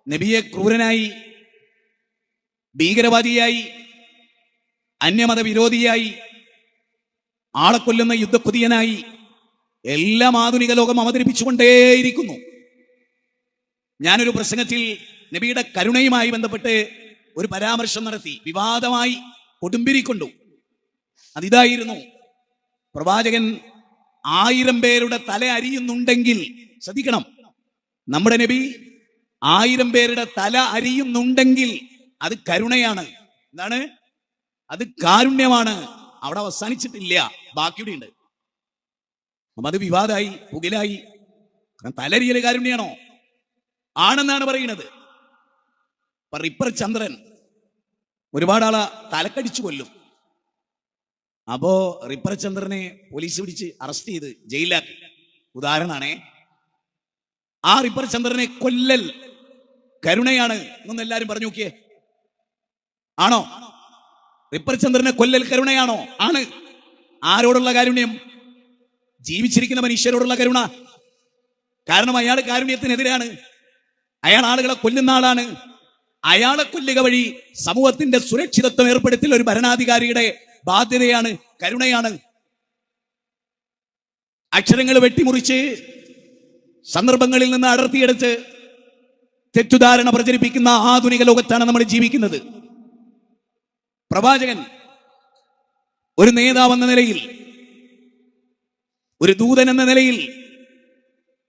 നബിയെ ക്രൂരനായി, ഭീകരവാദിയായി, അന്യമത വിരോധിയായി, ആളെ കൊല്ലുന്ന യുദ്ധക്കുതിയനായി എല്ലാം ആധുനിക ലോകം അവതരിപ്പിച്ചുകൊണ്ടേയിരിക്കുന്നു. ഞാനൊരു പ്രസംഗത്തിൽ നബിയുടെ കരുണയുമായി ബന്ധപ്പെട്ട് ഒരു പരാമർശം നടത്തി, വിവാദമായി കൊടുമ്പിരിക്കൊണ്ടു. അതിതായിരുന്നു, പ്രവാചകൻ 1000 പേരുടെ തല അരിയുന്നുണ്ടെങ്കിൽ, ശ്രദ്ധിക്കണം, നമ്മുടെ നബി 1000 പേരുടെ തല അരിയുന്നുണ്ടെങ്കിൽ അത് കരുണയാണ്. എന്താണ്? അത് കാരുണ്യമാണ്. അവിടെ അവസാനിച്ചിട്ടില്ല, ബാക്കിയുടെ ഉണ്ട്. അപ്പൊ അത് വിവാദമായി, പുകിലായി. തലരിയല് കാരുണ്യാണോ? ആണെന്നാണ് പറയുന്നത്. റിപ്പർ ചന്ദ്രൻ ഒരുപാട് ആളെ തലക്കടിച്ചു കൊല്ലും. അപ്പോ റിപ്പർ ചന്ദ്രനെ പോലീസ് പിടിച്ച് അറസ്റ്റ് ചെയ്ത് ജയിലാക്കി. ഉദാഹരണമാണേ. ആ റിപ്പർ ചന്ദ്രനെ കൊല്ലൽ കരുണയാണ് എന്നൊന്ന് എല്ലാരും പറഞ്ഞു നോക്കിയേ. ആണോ? റിപ്പർ ചന്ദ്രനെ കൊല്ലൽ കരുണയാണോ? ആണ്. ആരോടുള്ള കാരുണ്യം? ജീവിച്ചിരിക്കുന്ന മനുഷ്യരോടുള്ള കരുണ. കാരണം അയാൾ കാരുണ്യത്തിനെതിരാണ്. അയാൾ ആളുകളെ കൊല്ലുന്ന ആളാണ്. അയാളെ കൊല്ലുക വഴി സമൂഹത്തിന്റെ സുരക്ഷിതത്വം ഏർപ്പെടുത്തൽ ഒരു ഭരണാധികാരിയുടെ ബാധ്യതയാണ്, കരുണയാണ്. അക്ഷരങ്ങൾ വെട്ടിമുറിച്ച് സന്ദർഭങ്ങളിൽ നിന്ന് അടർത്തിയെടുത്ത് തെറ്റുധാരണ പ്രചരിപ്പിക്കുന്ന ആധുനിക ലോകത്താണ് നമ്മൾ ജീവിക്കുന്നത്. പ്രവാചകൻ ഒരു നേതാവെന്ന നിലയിൽ, ഒരു ദൂതൻ എന്ന നിലയിൽ,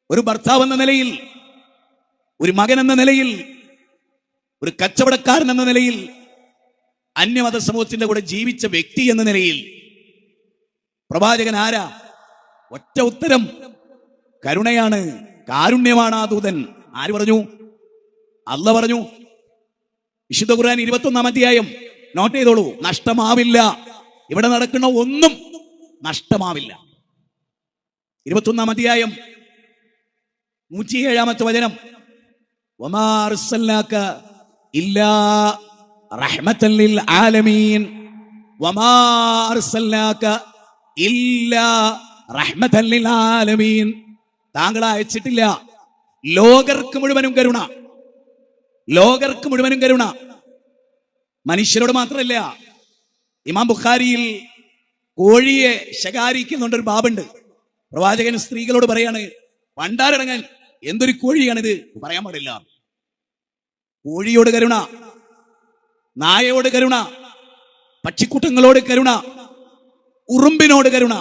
ഒരു ഭർത്താവെന്ന നിലയിൽ, ഒരു മകൻ എന്ന നിലയിൽ, ഒരു കച്ചവടക്കാരൻ എന്ന നിലയിൽ, അന്യമത സമൂഹത്തിന്റെ കൂടെ ജീവിച്ച വ്യക്തി എന്ന നിലയിൽ പ്രവാചകൻ ആരാ? ഒറ്റ ഉത്തരം, കരുണയാണ്, കാരുണ്യമാണ് ആ ദൂതൻ. ആര് പറഞ്ഞു? അല്ലാഹ് പറഞ്ഞു. വിശുദ്ധ ഖുർആൻ 21-ാം അധ്യായം നോട്ട് ചെയ്തോളൂ. നഷ്ടമാവില്ല, ഇവിടെ നടക്കുന്ന ഒന്നും നഷ്ടമാവില്ല. 21-ാം അധ്യായം 107-ാമത്തെ വചനം, വമാ അർസൽനാക ഇല്ലാ റഹ്മത്തൻ ലിൽ ആലമീൻ, വമാ അർസൽനാക ഇല്ലാ റഹ്മത്തൻ ലിൽ ആലമീൻ. താങ്കളെ അയച്ചിട്ടില്ല ലോകർക്ക് മുഴുവനും കരുണ. ലോകർക്ക് മുഴുവനും കരുണ. മനുഷ്യരോട് മാത്രമല്ല. ഇമാം ബുഖാരിയിൽ കോഴിയെ ശകാരിക്കുന്നുണ്ടൊരു ബാബുണ്ട്. പ്രവാചകൻ സ്ത്രീകളോട് പറയാണ്, പണ്ടാരടങ്ങാൻ എന്തൊരു കോഴിയാണിത്, പറയാൻ പാടില്ല. കോഴിയോട് കരുണ, നായയോട് കരുണ, പക്ഷിക്കൂട്ടങ്ങളോട് കരുണ, ഉറുമ്പിനോട് കരുണ.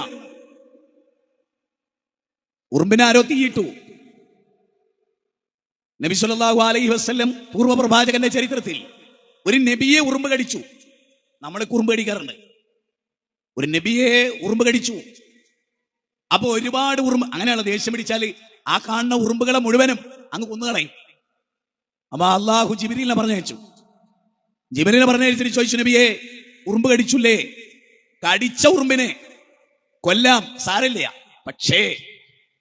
ഉറുമ്പിനെ ആരോ തീയിട്ടു. നബി സല്ലല്ലാഹു അലൈഹി വസല്ലം പൂർവ്വ പ്രവാചകന്റെ ചരിത്രത്തിൽ ഒരു നബിയെ ഉറുമ്പ് കടിച്ചു. നമ്മളൊക്കെ ഉറുമ്പ് കടിക്കാറുണ്ട്. ഒരു നബിയെ ഉറുമ്പ് കടിച്ചു. അപ്പൊ ഒരുപാട് ഉറുമ്പ്, അങ്ങനെയുള്ള ദേഷ്യം പിടിച്ചാൽ ആ കാണുന്ന ഉറുമ്പുകളെ മുഴുവനും അങ്ങ് കൊന്നുകളയും. അപ്പൊ അള്ളാഹു ജിബ്രീലിനെ പറഞ്ഞയച്ചു. ജിബ്രീലിനെ പറഞ്ഞയച്ചിട്ട് ചോദിച്ചു, നബിയെ ഉറുമ്പ് കടിച്ചില്ലേ? കടിച്ച ഉറുമ്പിനെ കൊല്ലാം, സാരമില്ല, പക്ഷേ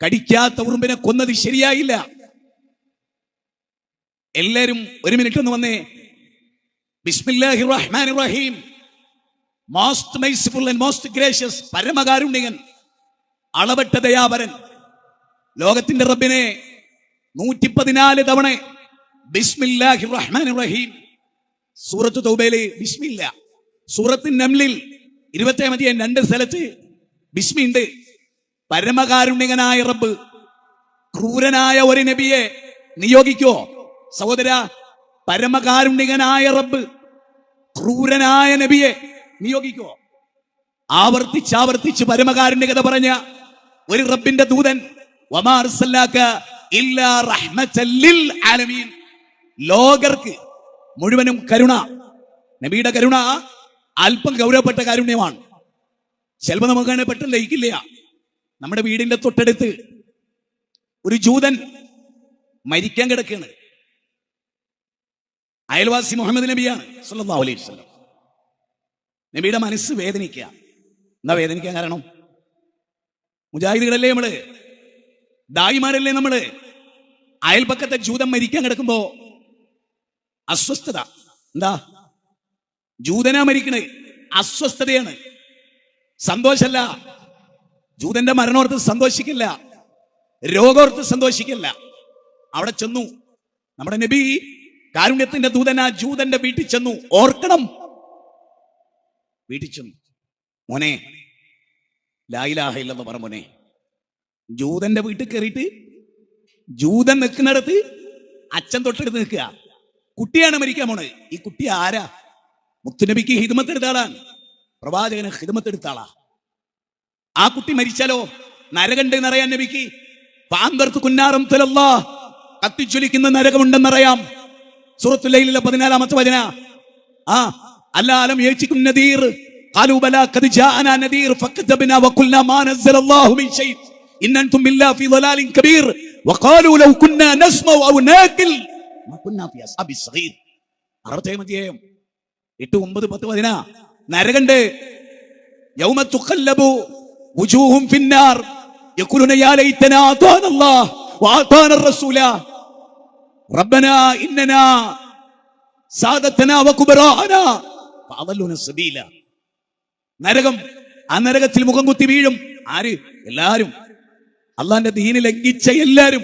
കടിക്കാത്ത ഉറുമ്പിനെ കൊന്നത് ശരിയായില്ല. എല്ലാരും ഒരു മിനിറ്റ് ഒന്ന് വന്നേ. ബിസ്മില്ലാഹിർ റഹ്മാനിർ റഹീം. Most merciful and most gracious, പരമകാരുണ്യകൻ, അളവറ്റ ദയാപരൻ, ലോകത്തിന്റെ റബ്ബിനെ 114 തവണ ബിസ്മില്ലാഹിർ റഹ്മാനിർ റഹീം. സൂറത്ത് തൗബയിലെ ബിസ്മില്ല, സൂറത്ത് നംലിൽ 27-ാം അധ്യായം 2 സ്ഥലത്ത് ബിസ്മി ഉണ്ട്. പരമകാരുണ്യകനായ റബ്ബ് ക്രൂരനായ ഒരു നബിയെ നിയോഗിക്കോ സഹോദര? പരമകാരുണ്യകനായ റബ്ബ് ക്രൂരനായ നബിയെ നിയോഗിക്കോ? ആവർത്തിച്ചാവർത്തിച്ച് പരമകാരുണ്യകത പറഞ്ഞ ഒരു റബ്ബിന്റെ ദൂതൻ, വമാ അർസൽനാക ഇല്ലാ റഹ്മത്തൻ ലിൽ ആലമീൻ, ലോകർക്ക് മുഴുവനും കരുണ. നബിയുടെ കരുണ അല്പം ഗൗരവപ്പെട്ട കാരുണ്യമാണ്. ചിലപ്പോൾ നമുക്ക് പെട്ടെന്ന് ലയിക്കില്ല. നമ്മുടെ വീടിന്റെ തൊട്ടടുത്ത് ഒരു ജൂതൻ മരിക്കാൻ കിടക്കുകയാണ്. അയൽവാസി മുഹമ്മദ് നബിയാണ് സല്ലല്ലാഹു അലൈഹി വസല്ലം. നബിയുടെ മനസ്സ് വേദനിക്കുക. എന്താ വേദനിക്കാൻ കാരണം? മുജാഹിദുകളല്ലേ നമ്മള്, ദായിമാരല്ലേ നമ്മള്. അയൽപക്കത്തെ ജൂതൻ മരിക്കാൻ കിടക്കുമ്പോ അസ്വസ്ഥത. എന്താ? ജൂതനാ മരിക്കണേ, അസ്വസ്ഥതയാണ്, സന്തോഷല്ല. ജൂതന്റെ മരണോർത്ത് സന്തോഷിക്കില്ല, രോഗോർത്ത് സന്തോഷിക്കില്ല. അവിടെ ചെന്നു നമ്മുടെ നബി കാരുണ്യത്തിന്റെ ദൂതൻ ആ ജൂതന്റെ വീട്ടിൽ ചെന്നു. ഓർക്കണം, വീട്ടിൽ ചെന്നു. മോനെ ലാ ഇലാഹ ഇല്ലല്ലാഹ് പറ മോനെ. ജൂതന്റെ വീട്ടിൽ കയറിയിട്ട് ജൂതൻ നിൽക്കുന്നിടത്ത് അച്ഛൻ തൊട്ടടുത്ത് നിൽക്കുക. കുട്ടിയാണ് മരിക്കാൻ പോണത്. ഈ കുട്ടി ആരാ? മുത്തുനബിക്ക് ഹിദ്മത്ത് ആളാണ്, പ്രവാചകന് ഹിദ്മത്ത് ആളാ. ആ കുട്ടി മരിച്ചാലോ നരകണ്ട് എന്നറിയാൻ നബിക്ക്. പാന്തർത്ത് കുന്നാറം തുലല്ലാ, കത്തിജ്വലിക്കുന്ന നരകമുണ്ടെന്നറിയാം. സൂറത്തുൽ ലൈലിലെ 14-ാമത്തെ വചന. അല്ലാലം യേച്ചിക്കും നദീർ ഖാലൂ ബലാ ഖദ് ജാഅനാ നദീർ ഫകദബ്നാ വഖുൽനാ മാ നസ്സലല്ലാഹു മിൻ ഷൈ ഇൻ അൻതും ഇല്ലാ ഫീ ളലാലിൻ കബീർ വഖാലൂ ലൗ കുന്നാ നസ്മഉ ഔ നാഖിൽ മാ കുന്നാ ഫീ അസ്ഹാബിസ് സഗീർ. 60-ാം അധ്യായം 8, 9, 10 വചന. നരകണ്ട്. യൗമ തുഖല്ലബു വുജൂഹും ഫിന്നാർ യഖൂലുന യാ ലൈതനാ അതാനല്ലാഹ് വഅതാന റസൂല റബ്ബനാ ഇന്നനാ സാദത്തനാ വകുബറാഅനാ ഫഅദല്ലുന സബീല. നരകം. ആ നരകത്തിൽ മുഖം കുത്തി വീഴും. ആര്? എല്ലാരും. അള്ളാന്റെ ദീന് ലംഘിച്ച എല്ലാരും.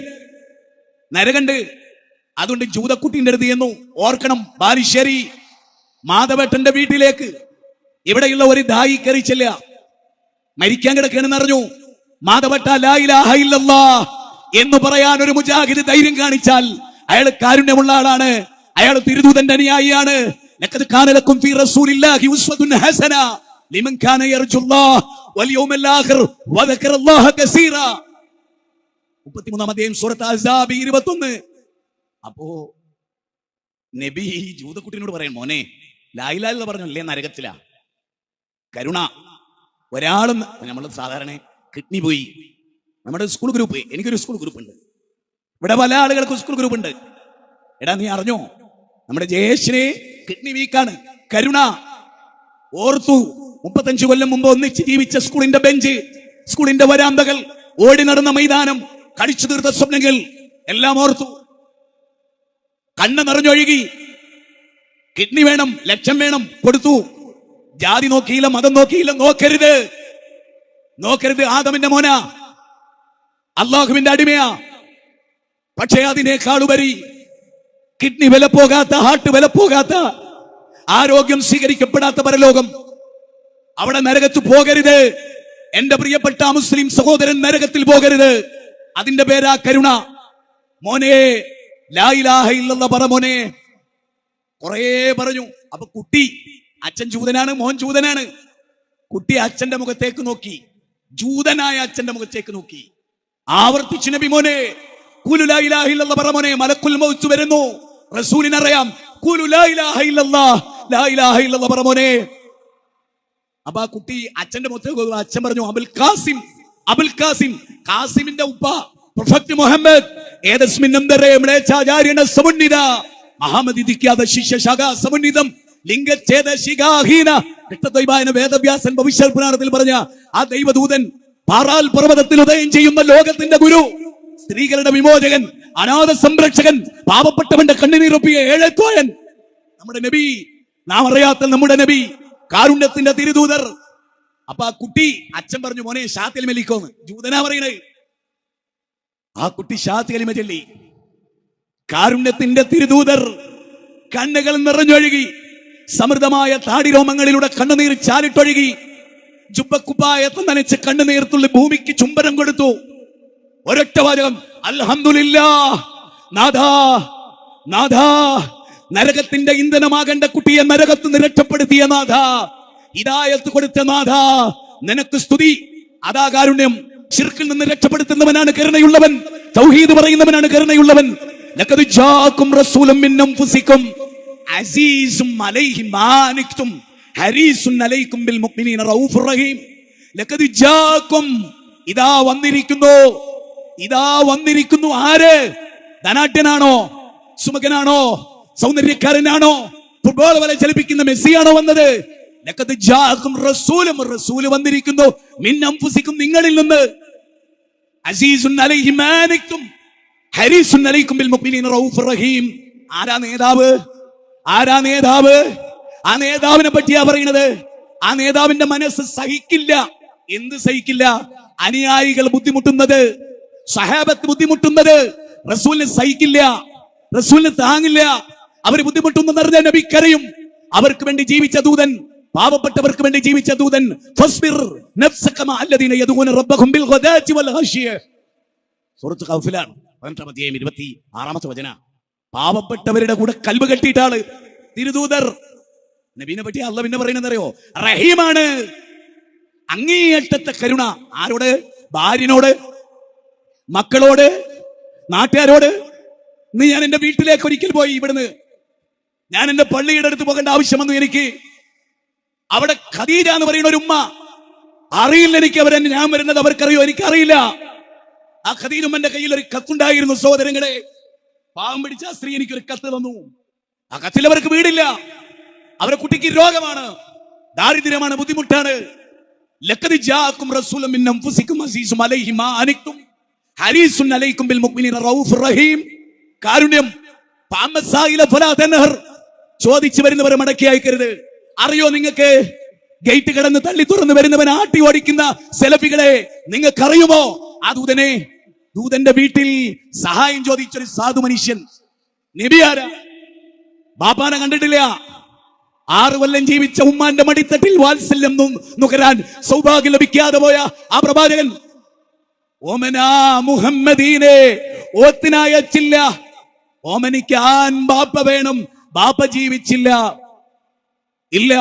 നരകണ്ട്. അതുകൊണ്ട് ജൂതക്കുട്ടിന്റെ അടുത്ത് ചെന്നു. ഓർക്കണം, ബാലുശ്ശേരി മാധവേട്ടന്റെ വീട്ടിലേക്ക് ഇവിടെയുള്ള ഒരു ദായി കയറി ചെല്ലുക. മരിക്കാൻ കിടക്കണെന്ന് അറിഞ്ഞു. മാധവേട്ട ലാ ഇലാഹ ഇല്ലല്ലാഹ് എന്ന് പറയാൻ ഒരു മുജാഹിദ് ധൈര്യം കാണിച്ചാൽ അയാൾ കാരുണ്യമുള്ള ആളാണ്, അയാൾ തിരുദൂതന്റെ അനുയായിയാണ്. ലഖദ് കാന ലക്കും ഫീ റസൂലില്ലാഹി ഉസ്വത്തുൻ ഹസന ലിമൻ കാന യർജുല്ലാഹ വൽ യൗമൽ ആഖിർ വദക്കറല്ലാഹ കസീറ. 33-ാം അധ്യായം സൂറത്ത് അഹ്സാബ് 21. അപ്പോ നബി ജൂതക്കുട്ടിനോട് പറയും, മോനെ ലാ ഇലാഹ ഇല്ലല്ലാഹ് പറഞ്ഞല്ലേ നരകത്തിലാ. കരുണ. ഒരാളും നമ്മൾ സാധാരണ കിഡ്നി പോയി, നമ്മുടെ സ്കൂൾ ഗ്രൂപ്പ്, എനിക്കൊരു സ്കൂൾ ഗ്രൂപ്പ് ഉണ്ട്, ഇവിടെ പല ആളുകൾക്കും സ്കൂൾ ഗ്രൂപ്പ് ഉണ്ട്. എടാ നീ അറിഞ്ഞോ നമ്മുടെ ജയേഷിന് കിഡ്നി വീക്കാണ്. കരുണ. ഓർത്തു 35 കൊല്ലം മുമ്പ് ഒന്നിച്ച് ജീവിച്ച സ്കൂളിന്റെ ബെഞ്ച്, സ്കൂളിന്റെ വരാന്തകൾ, ഓടി നടന്ന മൈതാനം, കടിച്ചു തീർത്ത സ്വപ്നങ്ങൾ എല്ലാം ഓർത്തു. കണ്ണ് നിറഞ്ഞൊഴുകി. കിഡ്നി വേണം, ലക്ഷം വേണം, കൊടുത്തു. ജാതി നോക്കിയില്ല, മതം നോക്കിയില്ല. നോക്കരുത്, നോക്കരുത്. ആദമിന്റെ മോന, അള്ളാഹുവിന്റെ അടിമയാ. പക്ഷേ അതിനേക്കാളുപരി കിഡ്നി വില പോകാത്ത, ഹാർട്ട് വില പോകാത്ത, ആരോഗ്യം സ്വീകരിക്കപ്പെടാത്ത പരലോകം. അവിടെ നരകത്ത് പോകരുത്. എന്റെ പ്രിയപ്പെട്ട മുസ്ലിം സഹോദരൻ, നരകത്തിൽ പോകരുത്. അതിന്റെ പേരാ കരുണ. മോനെ ലാ ഇലാഹ ഇല്ലല്ലാഹ് പറ മോനെ. കുറേ പറഞ്ഞു. അപ്പൊ കുട്ടി, അച്ഛൻ ജൂതനാണ്, മോൻ ജൂതനാണ്. കുട്ടി അച്ഛന്റെ മുഖത്തേക്ക് നോക്കി, ജൂതനായ അച്ഛന്റെ മുഖത്തേക്ക് നോക്കി. ആവർത്തിച്ചു നബി, മോനെ ഖുലു ലാ ഇലാഹ ഇല്ലല്ലാഹ് പറ മോനെ. മലക്കുൽ മൗത്ത് വരുന്നു. റസൂലിനറിയാം. ഖുലു ലാ ഇലാഹ ഇല്ലല്ലാഹ്, ലാ ഇലാഹ ഇല്ലല്ലാഹ് പറ മോനെ. അപ്പൊ ആ കുട്ടി അച്ഛന്റെ മുഖത്തേക്ക്, അച്ഛൻ പറഞ്ഞു അബുൽ ഖാസിം. അബുൽ ഖാസിം, ഖാസിമിന്റെ ഉപ്പ പ്രൊഫറ്റ് മുഹമ്മദ് ഏതസ്മിന്നന്തരേ മ്ലേച്ഛാചാര്യന സമുന്നിത മഹാമതിദിക്കാത ശിഷ്യശാഖ സമുന്നിതം ലിംഗച്ഛേദ ശിഖാഹീന കൃഷ്ണദ്വൈപായന വേദവ്യാസൻ ഭവിഷ്യത് പുരാണത്തിൽ പറഞ്ഞ ആ ദൈവദൂതൻ, പാറാൽ പർവ്വതത്തിൽ ഉദയം ചെയ്യുന്ന ലോകത്തിന്റെ ഗുരു, സ്ത്രീകളുടെ വിമോചകൻ, അനാഥ സംരക്ഷകൻ, പാവപ്പെട്ടവന്റെ കണ്ണുനീരൊപ്പിയ ഏഴക്കോയൻ, നമ്മുടെ നബി, നാം അറിയാത്ത നമ്മുടെ നബി, കാരുണ്യത്തിന്റെ തിരുദൂതർ. അപ്പൊ ആ കുട്ടി, അച്ഛൻ പറഞ്ഞു മോനെ ഷാത്ത് കലിമ ചൊല്ലിക്കോന്ന്. ജൂതനാ പറയണേ. ആ കുട്ടി ഷാത്ത് കലിമ ചൊല്ലി. കാരുണ്യത്തിന്റെ തിരുദൂതർ. കണ്ണുകൾ നിറഞ്ഞൊഴുകി. സമൃദ്ധമായ താടിരോമങ്ങളിലൂടെ കണ്ണുനീർ ചാലിട്ടൊഴുകി. ജുബ്ബക്കുപ്പായത്ത് നനച്ച് കണ്ണുനീർത്തുള്ളി ഭൂമിക്ക് ചുംബനം കൊടുത്തു. ഒരൊറ്റ വാചകം, അൽഹംദുലില്ലാഹ്. നാഥാ, നാഥാ, നരകത്തിന്റെ ഇന്ധനമാകേണ്ട കുട്ടിയെ നരകത്ത് നിന്ന് രക്ഷപ്പെടുത്തിയ നാഥ, ഹിദായത്ത് കൊടുത്ത നാഥ, നിനക്ക് സ്തുതി. അതാ കാരുണ്യം. ശിർക്കിൽ നിന്ന് രക്ഷപ്പെടുത്തുന്നവനാണ് കരുണയുള്ളവൻ. തൗഹീദ് പറയുന്നവനാണ് കരുണയുള്ളവൻ. ലഖദ് ജാഅക്കും റസൂലും മിൻ അൻഫുസിക്കും അസീസും അലൈഹി മാ അനിക്തും ഹരീസുൻ അലൈക്കും ബിൽ മുഅ്മിനീന റഊഫുർ റഹീം. ലഖദ് ജാഅക്കും, ഇതാ വന്നിരിക്കുന്നു, ഇതാ വന്നിരിക്കുന്നു. ആര്? ധനാഢ്യനാണോ? സുമുഖനാണോ? സൗന്ദര്യക്കാരനാണോ? ഫുട്ബോൾ വരെ ചലിപ്പിക്കുന്ന മെസ്സിയാണോ വന്നത്? ലഖദ് ജാഅക്കും റസൂലും, റസൂൽ വന്നിരിക്കുന്നു. മിൻ അൻഫുസിക്കും, നിങ്ങളിൽ നിന്ന്. അസീസുൻ അലൈഹി മാ അനിക്തും ഹരീസുൻ അലൈക്കും ബിൽ മുഅ്മിനീന റഊഫുർ റഹീം. ആരാ നേതാവ്? ആരാ നേതാവ്? ആ നേതാവിനെ പറ്റിയാ പറയുന്നത്. ആ നേതാവിന്റെ മനസ്സ് സഹിക്കില്ല. എന്ത് സഹിക്കില്ല? അനുയായികൾ ബുദ്ധിമുട്ടുന്നത്, സഹാബത്ത് ബുദ്ധിമുട്ടുന്നത് റസൂലിന് സഹിക്കില്ല, റസൂലിന് താങ്ങില്ല. അവർ ബുദ്ധിമുട്ടുന്നറിഞ്ഞ നബി കരയും. അവർക്ക് വേണ്ടി ജീവിച്ച ദൂതൻ, പാവപ്പെട്ടവർക്ക് വേണ്ടി ജീവിച്ച ദൂതൻ. ഫസ്ബിർ നഫ്സക മഅല്ലദീന യദഊന റബ്ബഹും ബിൽ ഗദാതി വൽ ഖശിയ. സൂറത്ത് ഖൗഫിലാണ് 26-ാമത്തെ വചനം. പാവപ്പെട്ടവരുടെ കൂടെ കൽബ് കെട്ടിയിട്ടാണ് തിരുദൂതർ. നബീനെ പറ്റി അള്ളാഹ് പിന്നെ പറയുന്നത് അറിയോ? റഹീമാണ്, അങ്ങേയറ്റത്തെ കരുണ. ആരോട്? ഭാര്യനോട്, മക്കളോട്, നാട്ടുകാരോട്. ഇന്ന് ഞാൻ എന്റെ വീട്ടിലേക്ക് ഒരിക്കൽ പോയി. ഇവിടുന്ന് ഞാൻ എന്റെ പള്ളിയുടെ അടുത്ത് പോകേണ്ട ആവശ്യം വന്നു എനിക്ക്. അവിടെ ഖദീജ എന്ന് പറയുന്ന ഒരു ഉമ്മ, അറിയില്ല എനിക്ക് അവരെ, ഞാൻ വരുന്നത് അവർക്കറിയോ എനിക്കറിയില്ല. ആ ഖദീജ ഉമ്മന്റെ കയ്യിൽ ഒരു കത്തുണ്ടായിരുന്നു. സഹോദരങ്ങളെ, പാവം പിടിച്ച ആ സ്ത്രീ എനിക്കൊരു കത്ത് തന്നു. ആ കത്തിൽ അവർക്ക് വീടില്ല, അവരെ കുട്ടിക്ക് രോഗമാണ്, ദാരിദ്ര്യമാണ്, ബുദ്ധിമുട്ടാണ്. ലഖദ് ജാഅക്കും റസൂലുൻ മിൻ അൻഫുസികും അസീസുൻ അലൈഹി മാ അനിതും ഹരീസുൻ അലൈക്കും ബിൽ മുഅ്മിനീന റഊഫുർ റഹീം. കാരുണ്യം. ചോദിച്ചു വരുന്നവരെ മടക്കി അയക്കരുത്. അറിയോ നിങ്ങൾക്ക്? ഗേറ്റ് കടന്ന് തള്ളി തുറന്ന് വരുന്നവൻ ആട്ടി ഓടിക്കുന്ന സെലഫികളെ നിങ്ങൾക്കറിയുമോ? ആ ദൂതന്റെ വീട്ടിൽ സഹായം ചോദിച്ചൊരു സാധു മനുഷ്യൻ. നബി ആരാ? ബാപ്പാനെ കണ്ടിട്ടില്ല. 6 കൊല്ലം ജീവിച്ച ഉമ്മാന്റെ മടിത്തട്ടിൽ വാത്സല്യം നുകരാൻ സൗഭാഗ്യം ലഭിക്കാതെ പോയ ആ പ്രവാചകൻ ഓമനാ മുഹമ്മദീനെ ഓത്തിനയച്ചില്ല. ഓമനിക്കാൻ ബാപ്പ വേണം, ബാപ്പ ജീവിച്ചില്ല. ഇല്ല,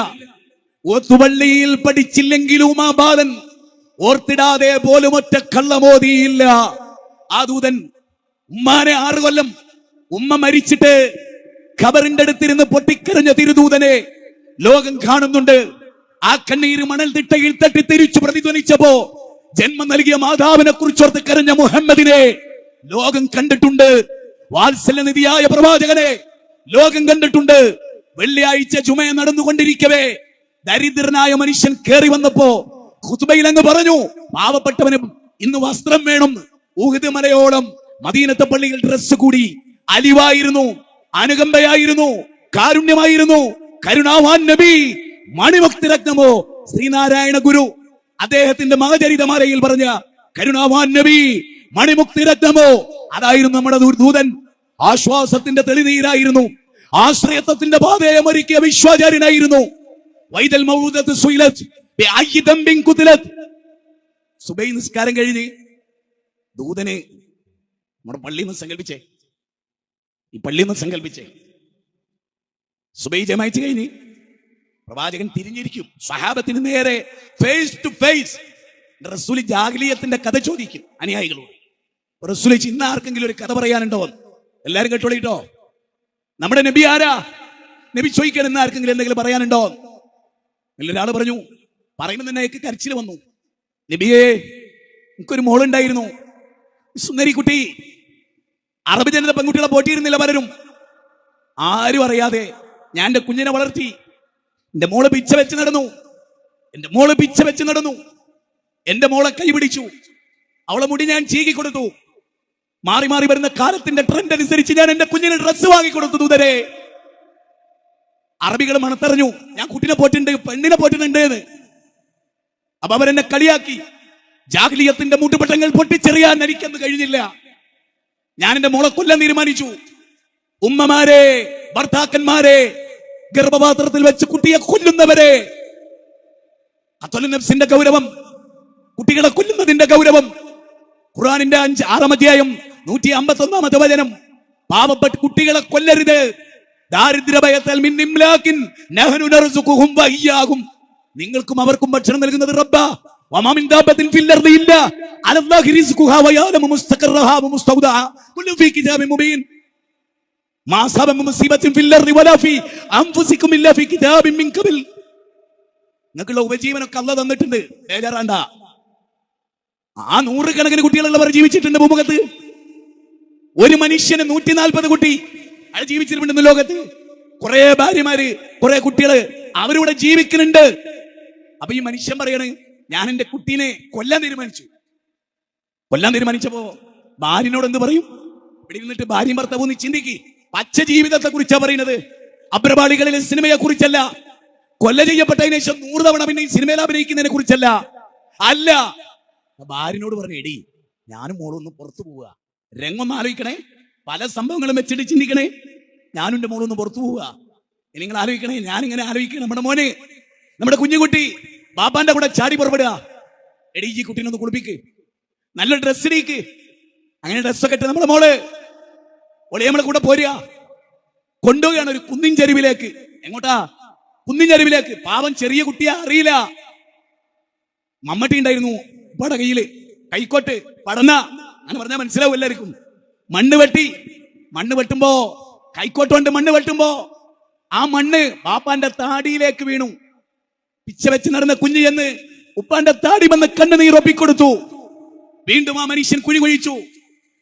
ഓത്തുപള്ളിയിൽ പഠിച്ചില്ലെങ്കിലും ആ ബാലൻ ഓർത്തിടാതെ പോലും ഒറ്റ കള്ളമോദിയില്ല. ആ ദൂതൻ ഉമ്മാനെ 6 കൊല്ലം ഉമ്മ മരിച്ചിട്ട് ഖബറിന്റെ അടുത്തിരുന്ന് പൊട്ടിക്കരഞ്ഞ തിരുദൂതനെ ലോകം കാണുന്നുണ്ട്. ആ കണ്ണീര് മണൽ തിട്ടയിൽ തട്ടി തിരിച്ചു പ്രതിധ്വനിച്ചപ്പോ ജന്മം നൽകിയ മാതാവിനെ കുറിച്ചോർത്ത് കരഞ്ഞ മുഹമ്മദിനെ ലോകം കണ്ടിട്ടുണ്ട്. വാത്സല്യനിധിയായ പ്രവാചകനെ ലോകം കണ്ടിട്ടുണ്ട്. വെള്ളിയാഴ്ച ജുമ നടന്നുകൊണ്ടിരിക്കവേ ദരിദ്രനായ മനുഷ്യൻ കയറി വന്നപ്പോ ഖുതുബയിൽ അങ്ങ് പറഞ്ഞു, പാവപ്പെട്ടവന് ഇന്ന് വസ്ത്രം വേണം. ഉഹദ് മലയോളം മദീനത്തെ പള്ളിയിൽ ഡ്രസ് കൂടി. അലിവായിരുന്നു, അനുകമ്പയായിരുന്നു, കാരുണ്യമായിരുന്നു. കരുണാവാൻ നബി, മണിമുക്തി രത്നമോ ശ്രീനാരായണ ഗുരു അദ്ദേഹത്തിന്റെ മഹചരിതമാലയിൽ പറഞ്ഞ കരുണാവാൻ നബി, മണിമുക്തി രത്നമോ, അതായിരുന്നു നമ്മുടെ ദൂതൻ. ആശ്വാസത്തിന്റെ തെളിനീരായിരുന്നു, ആശ്രയത്വത്തിന്റെ പാതയെ ഒരുക്കിയ വിശ്വാചാര്യനായിരുന്നു. വൈദൽ മൗദത്ത് സുയിലത്ത് ബിഅയ്യി ദംബിൻ ഖുതിലത്ത്. സുബൈ നിസ്കാരം കഴിഞ്ഞ് ദൂതനെ നമ്മുടെ പള്ളിയിൽ നിന്ന് സങ്കല്പിച്ചേ, ഈ പള്ളിയിൽ നിന്ന് സങ്കല്പിച്ചേ. സുബൈ ജമാഅത്ത് കഴിഞ്ഞ് പ്രവാചകൻ തിരിഞ്ഞിരിക്കും, സ്വഹാബത്തിന് നേരെ ഫേസ് ടു ഫേസ്. റസൂൽ ജാഹിലിയത്തിന്റെ കഥ ചോദിക്കും അനുയായികളോട്. റസൂൽ ഇന്ന് ആർക്കെങ്കിലും ഒരു കഥ പറയാനുണ്ടോ? എല്ലാരും കേട്ടോളിട്ടോ. നമ്മുടെ നബി ആരാ? നബി ചോദിക്കാൻ ഇന്ന് ആർക്കെങ്കിലും എന്തെങ്കിലും പറയാനുണ്ടോ? ഒരാൾ പറഞ്ഞു, പറയുമ്പോൾ തന്നെ എനിക്ക് കരച്ചിൽ വന്നു. നബിയേ, എനിക്കൊരു മോളുണ്ടായിരുന്നു, സുന്ദരി കുട്ടി. അറബ് ജനത പെൺകുട്ടികളെ പോറ്റിയിരുന്നില്ല പലരും. ആരും അറിയാതെ ഞാൻ എന്റെ കുഞ്ഞിനെ വളർത്തി. എന്റെ മോള് പിച്ച വെച്ച് നടന്നു. എന്റെ മോളെ കൈപിടിച്ചു, അവളെ മുടി ഞാൻ ചീകി കൊടുത്തു. മാറി മാറി വരുന്ന കാലത്തിന്റെ ട്രെൻഡ് അനുസരിച്ച് ഞാൻ എന്റെ കുഞ്ഞിന് ഡ്രസ്സ് വാങ്ങിക്കൊടുത്തു. ദൂതരെ, അറബികൾ മണത്തറിഞ്ഞു ഞാൻ കുട്ടിനെ പോറ്റുണ്ട്, പെണ്ണിനെ പോറ്റുന്നുണ്ട് എന്ന്. അപ്പൊ അവരെന്നെ കളിയാക്കി. ജാഹിലിയത്തിന്റെ മുട്ടുപട്ടങ്ങൾ പൊട്ടിച്ചെറിയാൻ എനിക്കെന്ന് കഴിഞ്ഞില്ല. ഞാൻ എന്റെ മോളെ കൊല്ലാൻ തീരുമാനിച്ചു. ഉമ്മമാരെ, ഭർത്താക്കന്മാരെ, ഗർഭപാത്രത്തിൽ വെച്ച് കുട്ടിയെ കൊല്ലുന്നവരെ, ഖത്ലുന്നഫ്സിന്റെ ഗൗരവം, കുട്ടികളെ കൊല്ലുന്നതിന്റെ ഗൗരവം. ഖുർആനിന്റെ 6-ാം അധ്യായം 151-ാമത്തെ വചനം. പാവപ്പെട്ട കുട്ടികളെ കൊല്ലരുത്. ദാരിദ്ര്യഭയത്താൽ മിൻ ഇംലാകിൻ നഹ്നു നർസുഖുഹും വഇയ്യാകും. നിങ്ങൾക്കും അവർക്കും ഭക്ഷണം നൽകുന്നത് റബ്ബാ. വമാ മിൻ ദാബത്തിൻ ഫിൽ അർദി ഇല്ലാ അലല്ലാഹി റിസ്ഖുഹാ വയഅലമു മുസ്തഖറഹാ വമുസ്തൗദഅഹാ കുല്ലു ഫീ കിതാബിൻ മുബീൻ. മാ സബ മുസീബത്തിൻ ഫിൽ അർദി വലാ ഫീ അൻഫുസികും ഇല്ലാ ഫീ കിതാബിൻ മിൻ ഖബൽ. നിങ്ങൾക്കുള്ള ഉപജീവനമൊക്കെ അല്ലാഹ് തന്നിട്ടുണ്ട്, ബേജാറാണ്ട. ആ 100 കണക്കിന് കുട്ടികളുള്ളവർ ജീവിച്ചിട്ടുണ്ട് ഭൂമുഖത്ത്. ഒരു മനുഷ്യന് 140 കുട്ടി അയാൾ ജീവിച്ചിട്ടുണ്ടെന്ന് ലോകത്ത്. കുറെ ഭാര്യമാര്, കുറെ കുട്ടികള് അവരിവിടെ ജീവിക്കുന്നുണ്ട്. അപ്പൊ ഈ മനുഷ്യൻ പറയാണ്, ഞാൻ എന്റെ കുട്ടീനെ കൊല്ലാൻ തീരുമാനിച്ചപ്പോ ഭാര്യനോട് എന്ത് പറയും? ഇവിടെ ഇരുന്നിട്ട് ഭാര്യയും ഭർത്താവും നീ ചിന്തിക്ക്. പച്ച ജീവിതത്തെ കുറിച്ചാ പറയുന്നത്, അഭ്രപാളികളിലെ സിനിമയെ കുറിച്ചല്ല. കൊല്ല ചെയ്യപ്പെട്ടതിന് ശേഷം 100 തവണ പിന്നെ ഈ സിനിമയിൽ അഭിനയിക്കുന്നതിനെ കുറിച്ചല്ല. അല്ല, ഭാര്യനോട് പറഞ്ഞു, എടി ഞാനും മോളൊന്ന് പുറത്തു പോവുക, രംഗൊന്ന് ആലോചിക്കണേ, പല സംഭവങ്ങളും വെച്ചിട്ട് ചിന്തിക്കണേ. ഞാനും എൻ്റെ മോളൊന്ന് പുറത്തു പോവുക. നിങ്ങൾ ആലോചിക്കണേ, ഞാനിങ്ങനെ ആലോചിക്കണം. നമ്മുടെ മോന്, നമ്മുടെ കുഞ്ഞുകുട്ടി ബാപ്പാന്റെ കൂടെ ചാടി പുറപ്പെടുക. എടീ, ഈ കുട്ടീനൊന്ന് കുളിപ്പിക്ക്, നല്ല ഡ്രസ്സ് ഇടീക്ക്. അങ്ങനെ ഡ്രസ്സൊക്കെ ഇട്ട് നമ്മുടെ മോള് ഒളി നമ്മളെ കൂടെ പോരുക. കൊണ്ടുപോവുകയാണ് ഒരു കുന്നിൻ ചരിവിലേക്ക്. എങ്ങോട്ടാ? കുന്നിൻ ചരിവിലേക്ക്. പാവം ചെറിയ കുട്ടിയാ, അറിയില്ല. മമ്മട്ടി ഉണ്ടായിരുന്നു ഉപ്പാടെ കയ്യില്, കൈക്കോട്ട്, പടന്ന, അങ്ങനെ പറഞ്ഞാൽ മനസ്സിലാവും എല്ലാവർക്കും. മണ്ണ് വെട്ടുമ്പോ, കൈക്കോട്ട് കൊണ്ട് മണ്ണ് വെട്ടുമ്പോ ആ മണ്ണ് ബാപ്പാന്റെ താടിയിലേക്ക് വീണു. പിച്ച വെച്ച് നടന്ന കുഞ്ഞ് എന്ന് ഉപ്പാന്റെ താടി വന്ന് കണ്ണുനീർ ഒപ്പിക്കൊടുത്തു. വീണ്ടും ആ മനുഷ്യൻ കുഴി കുഴിച്ചു.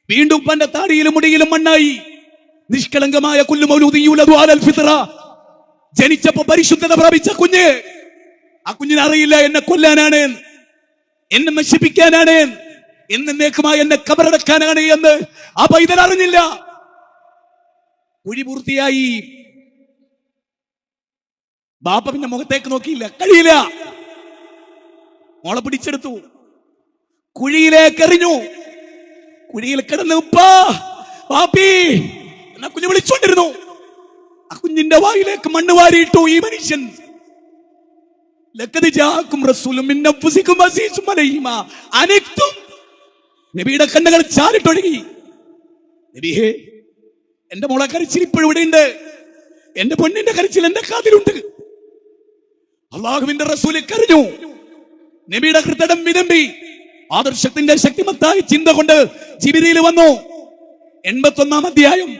വീണ്ടും ഉപ്പാന്റെ താടിയിലും മുടിയിലും മണ്ണായി. നിഷ്കളങ്കമായ കുല്ലു മൗലൂദിൻ യൂലദു അലൽ ഫിത്ര, ജനിച്ചപ്പോ പരിശുദ്ധത പ്രാപിച്ച കുഞ്ഞ്. ആ കുഞ്ഞിന് അറിയില്ല എന്നെ കൊല്ലാനാണ്, എന്നെ നശിപ്പിക്കാനാണ്, എന്നേക്കുമായി എന്നെ കബറടക്കാനാണ് എന്ന് ആ പൈതൽ അറിഞ്ഞില്ല. കുഴി പൂർത്തിയായി. ബാപ്പ പിന്നെ മുഖത്തേക്ക് നോക്കിയില്ല, കഴിയില്ല. മോളെ പിടിച്ചെടുത്തു, കുഴിയിലേക്ക് എറിഞ്ഞു. കുഴിയിൽ കിടന്ന് ഉപ്പാ, പാപ്പി എന്നാ കുഞ്ഞ് വിളിച്ചോണ്ടിരുന്നു. ആ കുഞ്ഞിന്റെ വായിലേക്ക് മണ്ണ് വാരിയിട്ടു ഈ മനുഷ്യൻ. ലഖദ് ജാഅക്കും റസൂലും മിൻ അൻഫുസികും അസീസുൻ അലൈഹിമാ അനക്തും. നബിയുടെ കണ്ണുകൾ ചാരിട്ടൊഴുകി. നബിയേ, എന്റെ മോളെ കരച്ചിൽ ഇപ്പോഴും ഇവിടെയുണ്ട്. എന്റെ പൊന്നിന്റെ കരച്ചിൽ എന്റെ കാതിലുണ്ട്. അള്ളാഹുവിന്റെ റസൂൽ കരഞ്ഞു. നബിയുടെ ഹൃദയം വിതമ്പി. ആദർശത്തിന്റെ ശക്തിമത്തായ ചിന്ത കൊണ്ട് ജിബ്രീൽ വന്നു. 81-ാം അധ്യായം.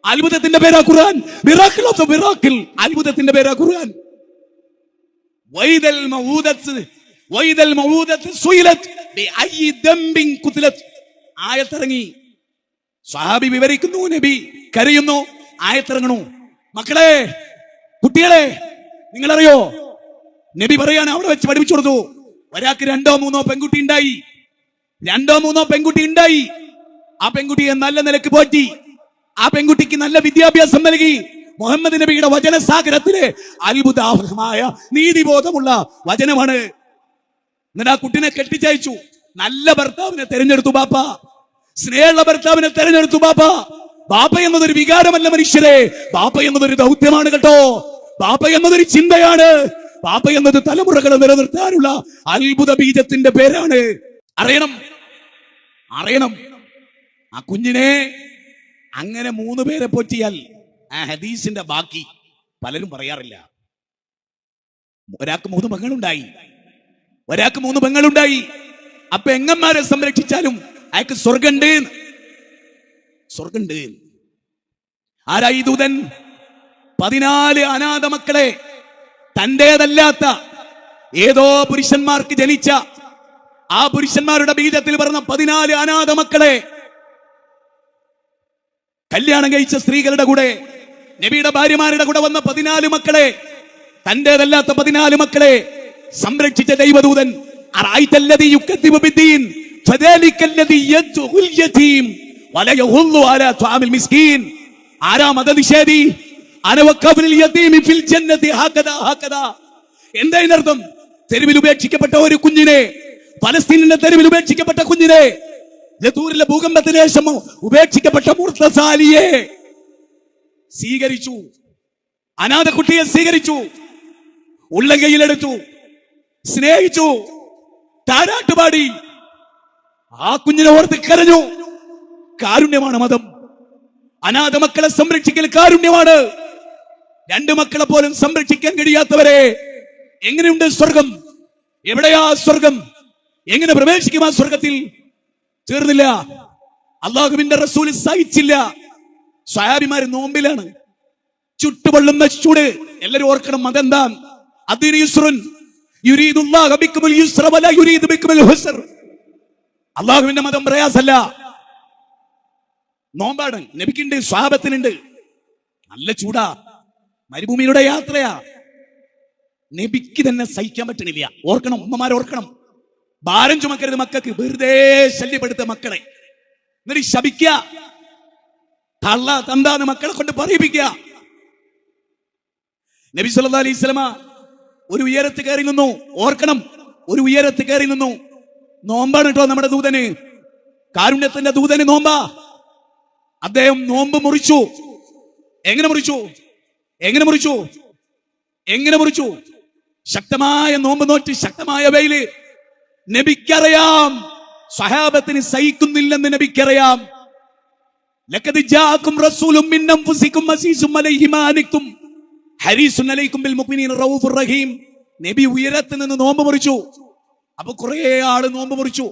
അത്ഭുതത്തിന്റെ പേരാ ഖുർആൻ. മിറാക്കിൾ ഓഫ് ദ മിറാക്കിൾ, അത്ഭുതത്തിന്റെ പേരാ ഖുർആൻ. വൈദൽ മൗഊദത്ത് സുയിലത് ബിഅയ്യി ദംബിൻ ഖുതിലത്. ആയത്തിറങ്ങി. സ്വഹാബി വിവരിക്കുന്നു, നബി കരയുന്നു, ആയത്തിറങ്ങണു. മക്കളെ, കുട്ടികളെ, നിങ്ങളറിയോ, നബി പറയാണ്, അവിടെ വെച്ച് പഠിപ്പിച്ചു കൊടുത്തു. ഒരാൾക്ക് 2-3 പെൺകുട്ടി ഉണ്ടായി. 2-3 പെൺകുട്ടി ഉണ്ടായി. ആ പെൺകുട്ടിയെ നല്ല നിലക്ക് പോറ്റി. ആ പെൺകുട്ടിക്ക് നല്ല വിദ്യാഭ്യാസം നൽകി. മുഹമ്മദ് നബിയുടെ വചനസാഗരത്തിലെ അത്ഭുതാവഹമായ നീതിബോധമുള്ള വചനമാണ്. എന്നിട്ട് ആ കുട്ടിനെ കെട്ടിച്ചയച്ചു. നല്ല ഭർത്താവിനെ തെരഞ്ഞെടുത്തു ബാപ്പ. സ്നേഹമുള്ള ഭർത്താവിനെ തെരഞ്ഞെടുത്തു ബാപ്പ. ബാപ്പ എന്നതൊരു വികാരമല്ല മനുഷ്യരെ, ബാപ്പ എന്നതൊരു ദൗത്യമാണ് കേട്ടോ. ബാപ്പ എന്നതൊരു ചിന്തയാണ്. ബാപ്പ എന്നത് തലമുറകളെ നിലനിർത്താനുള്ള അത്ഭുത ബീജത്തിന്റെ പേരാണ്. അറിയണം. ആ കുഞ്ഞിനെ അങ്ങനെ 3 പേരെ പോറ്റിയാൽ ആ ഹദീസിന്റെ ബാക്കി പലരും പറയാറില്ല. ഒരാൾക്ക് 3 പെങ്ങളുണ്ടായി. ആ പെങ്ങന്മാരെ സംരക്ഷിച്ചാലും അയാൾക്ക് സ്വർഗണ്ട്. ആരായി ദൂതൻ? 14 അനാഥ മക്കളെ, തന്റേതല്ലാത്ത ഏതോ പുരുഷന്മാർക്ക് ജനിച്ച ആ പുരുഷന്മാരുടെ ബീജത്തിൽ പറഞ്ഞ 14 അനാഥ മക്കളെ, കല്യാണം കഴിച്ച സ്ത്രീകളുടെ കൂടെ, നബിയുടെ ഭാര്യമാരുടെ കൂടെ വന്ന 14 മക്കളെ, തന്റേതല്ലാത്ത 14 മക്കളെ സംരക്ഷിച്ച ദൈവദൂതൻ. അറഅയ്തല്ലദീ യുകദ്ദിബു ബിദ്ദീൻ ഫദാലിക്കല്ലദീ യദ്ഉൽ യതീം വലാ യഹുല്ലു അലാ തുആമിൽ മിസ്കീൻ. ആരാ മതനിഷേധി? അനവഖഫിൽ യതീമി ഫിൽ ജന്നതി ഹകദാ. എന്താ ഇതിനർത്ഥം? തെരുവിൽ ഉപേക്ഷിക്കപ്പെട്ട ഒരു കുഞ്ഞിനെ, ഫലസ്തീനിലെ തെരുവിൽ ഉപേക്ഷിക്കപ്പെട്ട കുഞ്ഞിനെ, ലത്തൂരിലെ ഭൂകമ്പത്തിന് ശേഷം ഉപേക്ഷിക്കപ്പെട്ട മുർത്തസാലിയെ സ്വീകരിച്ചു. അനാഥ കുട്ടിയെ സ്വീകരിച്ചു, ഉള്ളകൈയിലെടുത്തു, സ്നേഹിച്ചു, താരാട്ടുപാടി. ആ കുഞ്ഞിനെ ഓർത്ത് കരഞ്ഞു. കാരുണ്യമാണ് മതം. അനാഥ മക്കളെ സംരക്ഷിക്കൽ കാരുണ്യമാണ്. 2 മക്കളെ പോലും സംരക്ഷിക്കാൻ കഴിയാത്തവരെ എങ്ങനെയുണ്ട് സ്വർഗം? എവിടെയാ സ്വർഗം? എങ്ങനെ പ്രവേശിക്കും ആ സ്വർഗത്തിൽ? തീർന്നില്ല. അള്ളാഹുവിന്റെ റസൂൽ സഹിച്ചില്ല. സ്വഹാബിമാര് നോമ്പിലാണ്, ചുട്ടുപൊള്ളുന്ന ചൂട്. എല്ലാരും ഓർക്കണം, അതെന്താ? അദ്ദീനു യുസ്റുൻ യുരീദുല്ലാഹു ബിക്കുമുൽ യുസ്റ വലാ യുരീദു ബിക്കുമുൽ ഹുസ്ർ. അള്ളാഹുവിന്റെ മതം പ്രയാസല്ല, നോമ്പാണ്. നബിക്കുണ്ട്, സ്വഹാബത്തിനുണ്ട്. നല്ല ചൂടാ, മരുഭൂമിയുടെ യാത്രയാ. നബിക്ക് തന്നെ സഹിക്കാൻ പറ്റണില്ല. ഓർക്കണം, ഉമ്മമാരെ ഓർക്കണം, ഭാരം ചുമക്കരുത് മക്കൾക്ക്. വെറുതെ ശല്യപ്പെടുത്ത മക്കളെ, എന്നിട്ട് ശപിക്ക, തള്ള തന്താന്ന് മക്കളെ കൊണ്ട് പറയിപ്പിക്കുക. നബി സല്ലല്ലാഹു അലൈഹി വസല്ലമ ഒരു ഉയരത്ത് കയറി നിന്നു. ഓർക്കണം, ഒരു ഉയരത്ത് കയറി നിന്നു. നോമ്പാണ് കേട്ടോ നമ്മുടെ ദൂതന്, കാരുണ്യത്തിന്റെ ദൂതന് നോമ്പാ. അദ്ദേഹം നോമ്പ് മുറിച്ചു. എങ്ങനെ മുറിച്ചു? എങ്ങനെ മുറിച്ചു? എങ്ങനെ മുറിച്ചു? ശക്തമായ നോമ്പ് നോറ്റ്, ശക്തമായ വെയില്. നബിക്കറിയാം സ്വഹാബത്തിന് സഹിക്കുന്നില്ലെന്ന് നബിക്കറിയാം. ലഖദ് ജാഅകും റസൂലും മിൻ അൻഫുസികും അസീസും അലൈഹി മാ അനിതും ഹരീസുൻ അലൈക്കും ബിൽ മുഅ്മിനീന റഊഫുർ റഹീം. നബി ഉയരത്തിൽ നിന്ന് നോമ്പ് മുറിച്ചു. അപ്പൊ കുറെ ആള് നോമ്പ് മുറിച്ചു,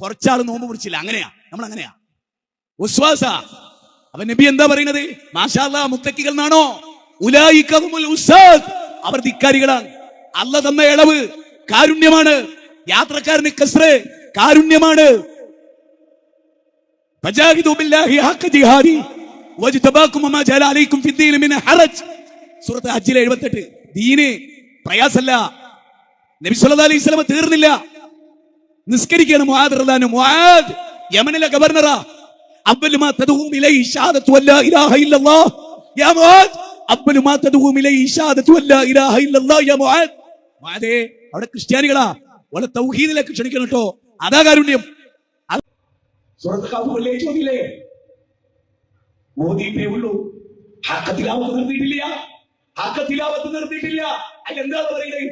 കുറച്ചാള് നോമ്പ് മുറിച്ചില്ല. അങ്ങനെയാ, നമ്മൾ അങ്ങനെയാ ഉസ്വാസ. അപ്പൊ നബി എന്താ പറയുന്നത്? മാഷാ അല്ലാഹ്, മുത്തക്കികൾ എന്നാണോ? ഉലൈക ഹുമുൽ ഉസാദ്, അവർ ധിക്കാരികളാണ്. അല്ല തന്ന ഇളവ് കാരുണ്യമാണ്. യാത്രക്കാരന് കസ്റ് കാരുണ്യമാണ്. ഫജാഹിദു ബില്ലാഹി ഹഖ ജിഹാദി വജ്തബാകും വമാ ജഅല അലൈക്കും ഫിദ്ദീൻ മിൻ ഹറജ്. സൂറത്ത് ഹജ്ജിലെ 78. ദീന് പ്രയാസല്ല. നബി സല്ലല്ലാഹു അലൈഹി വസല്ലം തീർന്നില്ല. നിസ്കരിക്കണം. മുആദ് റളിയല്ലാഹു അൻഹു, മുആദ് യമനിലെ ഗവർണറാ. അവ്വലു മാ തദഊം ഇലൈഹി ഷഹാദത്തു വല്ലാ ഇലാഹ ഇല്ലല്ലാഹ് യാ മുആദ്. അവ്വലു മാ തദഊം ഇലൈഹി ഷഹാദത്തു വല്ലാ ഇലാഹ ഇല്ലല്ലാഹ് യാ മുആദ്. മുആദേ, അവിടെ ക്രിസ്ത്യാനികളാ, അവളെ തൗഹീദിലേക്ക് ക്ഷണിക്കണം കേട്ടോ. അതാ കാരുണ്യം. സൂറത്ത് കഹ്ഫ് ചോദിയില്ലേ? ഓതിയിട്ടേ ഉള്ളൂ, ഹഖത്തിലാവത്ത് നിർത്തിയിട്ടില്ല. ഹഖത്തിലാവത്ത് നിർത്തിയിട്ടില്ല. അതിലെന്താ പറയുന്നത്?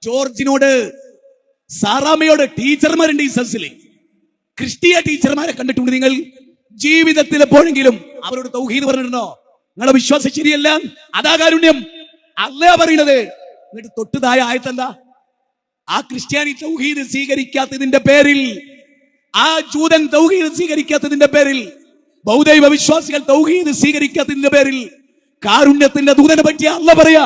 ജോർജിനോട്, സാറാമയോട്, ടീച്ചർമാരുണ്ട് ഈ സദസ്സിൽ, ക്രിസ്തീയ ടീച്ചർമാരെ കണ്ടിട്ടുണ്ട് നിങ്ങൾ ജീവിതത്തിൽ എപ്പോഴെങ്കിലും? അവരോട് തൗഹീദ് പറഞ്ഞിട്ടുണ്ടോ? നിങ്ങളെ വിശ്വാസം ശരിയല്ല, അതാ കാരുണ്യം. അല്ലാ പറയുന്നത്. എന്നിട്ട് തൊട്ടുതായ ആയത്തെന്താ? ആ ക്രിസ്ത്യാനി തൗഹീദ് സ്വീകരിക്കാത്തതിന്റെ പേരിൽ, ആ ജൂതൻ തൗഹീദ് സ്വീകരിക്കാത്തതിന്റെ പേരിൽ, ബൗദ്ധൈവ വിശ്വാസികൾ തൗഹീദ് സ്വീകരിക്കാത്തതിന്റെ പേരിൽ കാരുണ്യത്തിന്റെ ദൂതനെ പറ്റി അല്ല പറയാ.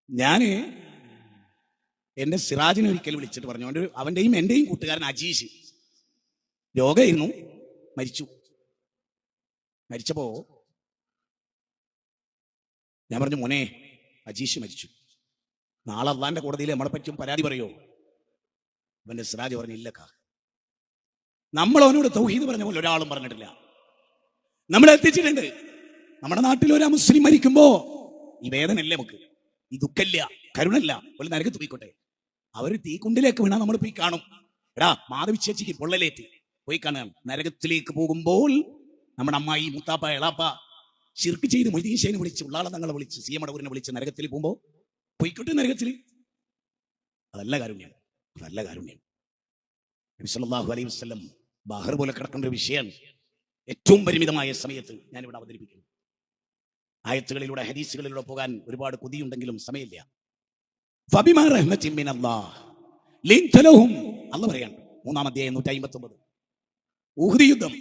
ഞാന് എന്റെ സിറാജിനെ ഒരിക്കൽ വിളിച്ചിട്ട് പറഞ്ഞു, അവന്റെയും എന്റെയും കൂട്ടുകാരൻ അജീഷ് രോഗമായിരുന്നു, മരിച്ചു. മരിച്ചപ്പോ ഞാൻ പറഞ്ഞു, മോനെ അജീഷ് മരിച്ചു, നാളെ അള്ളാന്റെ കോടതിയിൽ നമ്മളെ പറ്റും പരാതി പറയോ? അവന്റെ സിറാജ് പറഞ്ഞു, ഇല്ലക്കാ, നമ്മൾ അവനോട് തൗഹീദ് പറഞ്ഞ പോലെ ഒരാളും പറഞ്ഞിട്ടില്ല. നമ്മളെ എത്തിച്ചിട്ടുണ്ട്. നമ്മുടെ നാട്ടിൽ ഒരു മുസ്ലിം മരിക്കുമ്പോ ഈ വേദനല്ലേ നമുക്ക്, ഈ ദുഃഖമില്ല, കരുണല്ല. ഒരു നരകത്ത് പോയിക്കോട്ടെ, അവര് തീക്കുണ്ടിലേക്ക് വീണാൽ നമ്മൾ പോയി കാണും. എടാ മാധവി ചേച്ചിക്ക് പൊള്ളലേറ്റ് പോയി കാണാൻ. നരകത്തിലേക്ക് പോകുമ്പോൾ നമ്മുടെ അമ്മായി, മുത്താപ്പ, എളാപ്പ ശിർക്ക് ചെയ്ത് മൊയ്തീശേനെ വിളിച്ച്, ഉള്ളാള തങ്ങളെ വിളിച്ച്, സി എം അടൂരിനെ വിളിച്ച് നരകത്തിൽ പോകുമ്പോ പോയിക്കോട്ടെ നരകത്തിൽ. അതല്ല കാരുണ്യം, അതല്ല കാരുണ്യം. നബി സല്ലല്ലാഹു അലൈഹി വസല്ലം ബഹർ പോലെ കിടക്കേണ്ട ഒരു വിഷയമാണ് ഏറ്റവും പരിമിതമായ സമയത്ത് ഞാനിവിടെ അവതരിപ്പിക്കുന്നു. ആയത്തുകളിലൂടെ, ഹദീസുകളിലൂടെ പോകാൻ ഒരുപാട് കൊതിയുണ്ടെങ്കിലും സമയമില്ല. ഫബിമാ റഹ്മത്തിൻ മിനല്ലാഹ് ലിൻത ലഹും, അല്ലാഹു പറയാണ് 3-ാം അധ്യായം 159. ഉഹ്ദ് യുദ്ധം.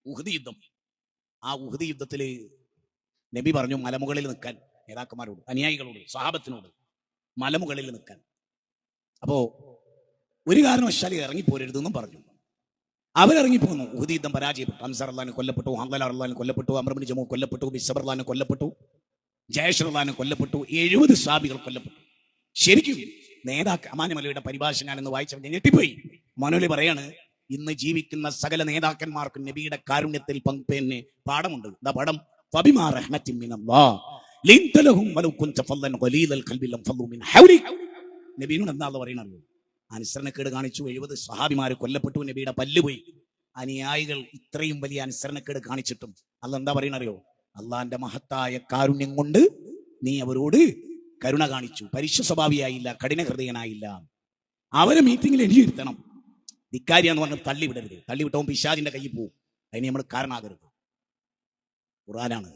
ഉഹ്ദ് യുദ്ധം. ആ ഉഹ്ദ് യുദ്ധത്തില് നബി പറഞ്ഞു മലമുകളിൽ നിൽക്കാൻ നേതാക്കന്മാരോട്, അനുയായികളോട്, സ്വഹാബത്തിനോട് മലമുകളിൽ നിൽക്കാൻ. അപ്പോ ഒരു കാരണവശാൽ ഇറങ്ങിപ്പോരരുതെന്നും പറഞ്ഞു. അവരിറങ്ങിപ്പോന്നു. ഉഹ്ദ് യുദ്ധം പരാജയപ്പെട്ടു. ഹംസ റളിയല്ലാഹു കൊല്ലപ്പെട്ടു, ഹംദല റളിയല്ലാഹു കൊല്ലപ്പെട്ടു, അംർ ഇബ്നു ജമൂ കൊല്ലപ്പെട്ടു, ബിശ്ർ റളിയല്ലാഹു കൊല്ലപ്പെട്ടു, ജയഷ് റളിയല്ലാഹു കൊല്ലപ്പെട്ടു, 70 സ്വഹാബികൾ കൊല്ലപ്പെട്ടു. ശരിക്കും നേതാക്കൾ, അമാനുമലയുടെ പരിഭാഷ ഞാനെന്ന് വായിച്ചപ്പോൾ ഞെട്ടിപ്പോയി. മനോലി പറയാണ്, ഇന്ന് ജീവിക്കുന്ന സകല നേതാക്കന്മാർക്കും നബിയുടെ കാരുണ്യത്തിൽ പങ്കുപെന്നെ പാഠമുണ്ട്. എന്താ പാഠം? ഫബിമാ റഹ്മത്തിൻ മിനല്ലാഹ് ലിൻത ലഹും വലൗ കുൻത ഫല്ലൻ ഖലീലൽ ഖൽബി ലം ഫല്ലു മിൻ ഹൗലിക്. നബിയോട് എന്താ അല്ലാഹു പറയുന്നത്? അനുസരണക്കേട് കാണിച്ചു, 70 സ്വഹാബിമാര് കൊല്ലപ്പെട്ടു, നബിയുടെ പല്ലുപോയി. അനുയായികൾ ഇത്രയും വലിയ അനുസരണക്കേട് കാണിച്ചിട്ടും അല്ലാഹ് എന്താ പറയുന്നറിയോ? അള്ളാന്റെ മഹത്തായ കാരുണ്യം കൊണ്ട് നീ അവരോട് കരുണ കാണിച്ചു, പരുഷ സ്വഭാവിയായില്ല, കഠിന ഹൃദയനായില്ല. അവരെ മീറ്റിംഗിൽ എഴുതിയിരുത്തണം. ധിക്കാരിയാന്ന് പറഞ്ഞ് തള്ളിവിടരുത്. തള്ളിവിട്ടവൻ പിശാചിന്റെ കയ്യിൽ പോവും. അതിന് നമ്മൾ കാരണമാകരുത്. ഖുർആനാണ്,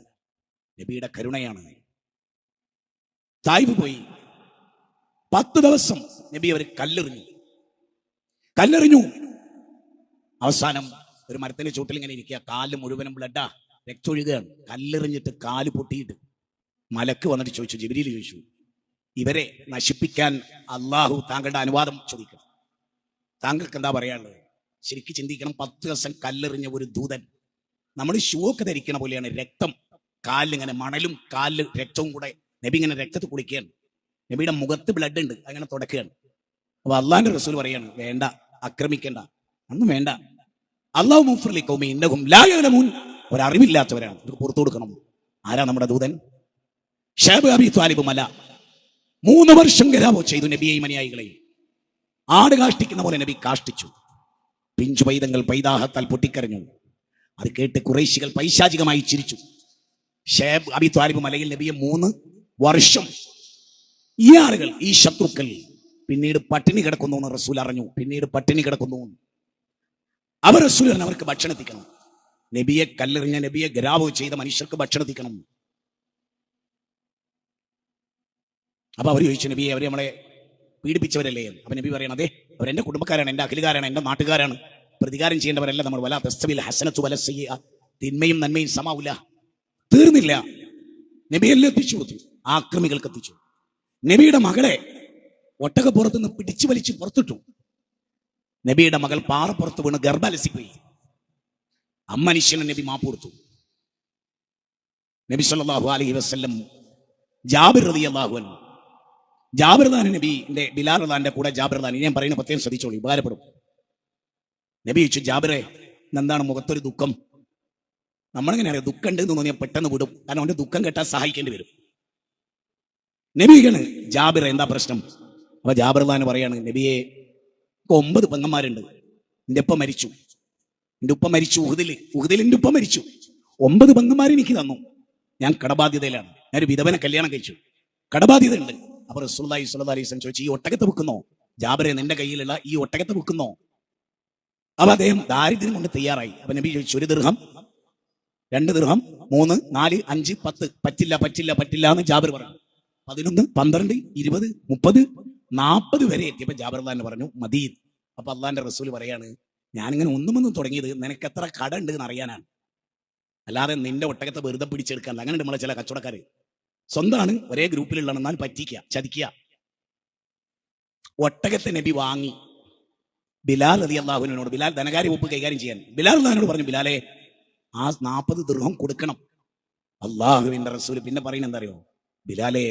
നബിയുടെ കരുണയാണ്. തായിഫ് പോയി 10 ദിവസം നബി അവർ കല്ലെറിഞ്ഞു. അവസാനം ഒരു മരത്തിന്റെ ചുവട്ടിൽ ഇങ്ങനെ ഇരിക്കുക, കാല് മുഴുവനും ബ്ലഡാ, രക്തൊഴുകയാണ്. കല്ലെറിഞ്ഞിട്ട് കാല് പൊട്ടിയിട്ട് മലക്ക് വന്നിട്ട് ചോദിച്ചു, ജിബ്രീൽ ചോദിച്ചു, ഇവരെ നശിപ്പിക്കാൻ അള്ളാഹു താങ്കളുടെ അനുവാദം ചോദിക്കണം, താങ്കൾക്ക് എന്താ പറയാനുള്ളത്? ശരിക്കും ചിന്തിക്കണം. 10 ദിവസം കല്ലെറിഞ്ഞ ഒരു ദൂതൻ. നമ്മൾ ഷൂ ഒക്കെ ധരിക്കണ പോലെയാണ്. രക്തം കാലിലിങ്ങനെ, മണലും കാലിൽ രക്തവും കൂടെ. നബി ഇങ്ങനെ രക്തത്തിൽ കുളിക്കുകയാണ്. നബിയുടെ മുഖത്ത് ബ്ലഡ് ഉണ്ട്, അങ്ങനെ തുടക്കുകയാണ്. അപ്പൊ അള്ളാന്റെ റസൂൽ പറയാണ്, വേണ്ട, ആക്രമിക്കേണ്ട, ഒന്നും വേണ്ട. അല്ലാഹു മുഗ്ഫിർ ലിഖൗമി ഇന്നഹും ലാ യഅലമൂൻ, ഒരറിവില്ലാത്തവരാണ്, ഇത് പുറത്തു കൊടുക്കണം. ആരാ നമ്മുടെ ദൂതൻ? ശൈബ് അബി ത്വാലിബ് മല. 3 വർഷം ഗരാവോ ചെയ്തു നബിയെയും അനുയായികളെയും. ആട് കാഷ്ടിക്കുന്ന പോലെ നബി കാഷ്ടിച്ചു. പിഞ്ചു പൈതങ്ങൾ പൈതാഹത്താൽ പൊട്ടിക്കരഞ്ഞു. അത് കേട്ട് ഖുറൈശികൾ പൈശാചികമായി ചിരിച്ചു. ഷേബ് അബി ത്വാലിബ് മലയിൽ നബിയെ 3 വർഷം ഈ ആളുകൾ, ഈ ശത്രുക്കൾ പിന്നീട് പട്ടിണി കിടക്കുന്നു എന്ന് റസൂൽ അറിഞ്ഞു. പിന്നീട് പട്ടിണി കിടക്കുന്നു. അവർ റസൂൽ പറഞ്ഞു അവർക്ക് ഭക്ഷണം എത്തിക്കണം. നബിയെ കല്ലെറിഞ്ഞ, നബിയെ ഗരാവ് ചെയ്ത മനുഷ്യർക്ക് ഭക്ഷണം എത്തിക്കണം. അപ്പൊ അവർ ചോദിച്ചു, നബിയെ അവരെ നമ്മളെ പീഡിപ്പിച്ചവരല്ലേ? അപ്പൊ നബി പറയണം, അതെ, അവരെന്റെ കുടുംബക്കാരാണ്, എന്റെ അഖിലുകാരാണ്, എന്റെ നാട്ടുകാരാണ്, പ്രതികാരം ചെയ്യേണ്ടവരല്ല നമ്മൾ. വല തസ്തവിൽ ഹസനത്തു വല സയ്യിഅ, തിന്മയും നന്മയും സമാവില്ല. തീർന്നില്ല, നബിയെല്ലാം എത്തിച്ചു കൊടുത്തു, ആക്രമികൾക്ക് എത്തിച്ചു. നബിയുടെ മകളെ ഒട്ടകപ്പുറത്ത് നിന്ന് പിടിച്ചു വലിച്ച് പുറത്തിട്ടു. നബിയുടെ മകൾ പാറപ്പുറത്ത് വീണ് ഗർഭലസിപ്പോയി. അമ്മനുഷ്യന് നബി മാപ്പ് കൊടുത്തു. നബി സല്ലല്ലാഹു അലൈഹി വസല്ലം ജാബിർ റളിയല്ലാഹു അൻഹു, ജാബിർ റളിയല്ലാഹു നബിന്റെ ബിലാൽ റളിയല്ലാഹുവിന്റെ കൂടെ ജാബിർ റളിയല്ലാഹു, ഞാൻ പറയുന്ന പ്രത്യേകം ശ്രദ്ധിച്ചോളൂ, ഉപകാരപ്പെടും. നബി ചോദിച്ചു, ജാബിറെ, എന്താണ് മുഖത്തൊരു ദുഃഖം? നമ്മളെങ്ങനെ അറിയാം? ദുഃഖം ഉണ്ട് എന്ന് തോന്നിയാൽ പെട്ടെന്ന് വിടും, കാരണം അവന്റെ ദുഃഖം കേട്ടാൽ സഹായിക്കേണ്ടി വരും. നബിയാണ്, ജാബിർ എന്താ പ്രശ്നം? അപ്പൊ ജാബിർ റളിയല്ലാഹു പറയാണ്, നബിയെ 9 പെങ്ങന്മാരുണ്ട്, എന്റെ ഉപ്പ മരിച്ചു, എന്റെ ഉപ്പ മരിച്ചു, ഉഹുദിൽ എന്റെ ഉപ്പ മരിച്ചു. 9 പെങ്ങന്മാർ എനിക്ക് തന്നു, ഞാൻ കടബാധ്യതയിലാണ്, ഞാനൊരു വിധവനെ കല്യാണം കഴിച്ചു, കടബാധ്യത ഉണ്ട്. അപ്പൊ റസൂലുള്ളാഹി സ്വല്ലല്ലാഹു അലൈഹി വസല്ലം ചോദിച്ചു, ഈ ഒട്ടകത്തെ വിൽക്കുന്നോ? ജാബിറെ, നിന്റെ കയ്യിലുള്ള ഈ ഒട്ടകത്തെ വിൽക്കുന്നോ? അപ്പൊ അദ്ദേഹം ദാരിദ്ര്യം കൊണ്ട് തയ്യാറായി. അപ്പൊ നബി ചോദിച്ചു, 1 ദിർഹം, 2 ദിർഹം, 3, 4, 5, 10. പറ്റില്ല പറ്റില്ല പറ്റില്ല എന്ന് ജാബിർ പറഞ്ഞു. 11, 12, 20, 30, 40 വരെ എത്തിയപ്പോ ജാബിർ റളിയല്ലാഹു പറഞ്ഞു, മദീൻ. അപ്പൊ അള്ളാന്റെ റസൂൽ പറയാണ്, ഞാനിങ്ങനെ ഒന്നും തുടങ്ങിയത് നിനക്ക് എത്ര കട ഉണ്ട് എന്ന് അറിയാനാണ്, അല്ലാതെ നിന്റെ ഒട്ടകത്തെ വെറുതെ പിടിച്ചെടുക്കാൻ. അങ്ങനെ നമ്മളെ ചില കച്ചവടക്കാര് സ്വന്തമാണ്, ഒരേ ഗ്രൂപ്പിലുള്ള, എന്നാൽ പറ്റിക്കുക, ചതിക്കുക. ഒട്ടകത്തെ നബി വാങ്ങി ബിലാൽ റളിയല്ലാഹുവിനോട്, ബിലാൽ ധനകാര്യ വകുപ്പ് കൈകാര്യം ചെയ്യാൻ, ബിലാൽ റളിയല്ലാഹുവിനോട് പറഞ്ഞു, ബിലാലെ ആ 40 ദിർഹം കൊടുക്കണം. അള്ളാഹുവിന്റെ റസൂൽ പിന്നെ പറയുന്നത് എന്താ അറിയോ? ബിലാലെ,